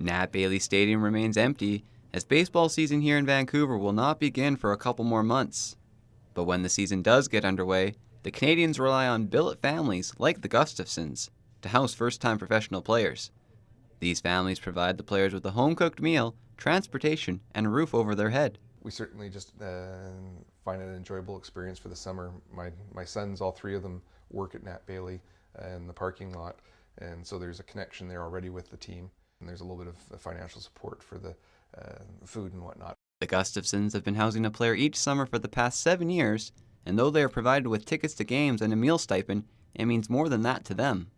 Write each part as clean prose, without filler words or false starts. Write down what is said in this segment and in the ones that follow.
Nat Bailey Stadium remains empty, as baseball season here in Vancouver will not begin for a couple more months. But when the season does get underway, the Canadians rely on billet families like the Gustafsons to house first-time professional players. These families provide the players with a home-cooked meal, transportation, and a roof over their head. We certainly just find it an enjoyable experience for the summer. My sons, all three of them, work at Nat Bailey in the parking lot, and so there's a connection there already with the team. And there's a little bit of financial support for the food and whatnot. The Gustafsons have been housing a player each summer for the past 7 years, and though they are provided with tickets to games and a meal stipend, it means more than that to them.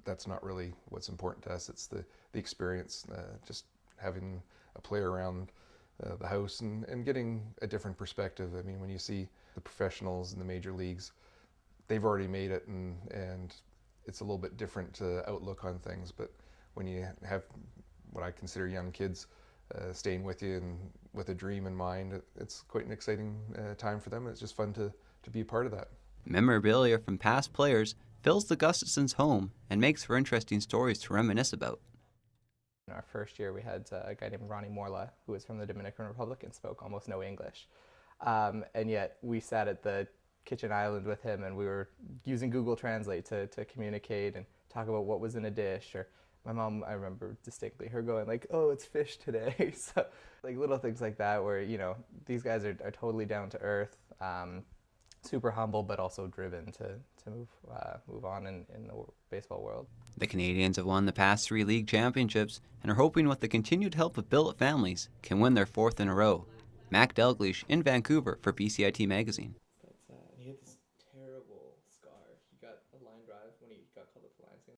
That's not really what's important to us. It's the experience, just having a player around the house and getting a different perspective. I mean, when you see the professionals in the major leagues, they've already made it, and it's a little bit different outlook on things. But when you have what I consider young kids staying with you and with a dream in mind, it's quite an exciting time for them. It's just fun to be a part of that. Memorabilia from past players fills the Gustafsons' home and makes for interesting stories to reminisce about. In our first year, we had a guy named Ronnie Morla, who was from the Dominican Republic and spoke almost no English. And yet we sat at the kitchen island with him, and we were using Google Translate to communicate and talk about what was in a dish. Or my mom, I remember distinctly her going like, "Oh, it's fish today." So like little things like that where, you know, these guys are totally down to earth, super humble, but also driven to move on in the baseball world. The Canadians have won the past 3 league championships and are hoping with the continued help of billet families can win their 4th in a row. Mac Dalglish in Vancouver for BCIT Magazine.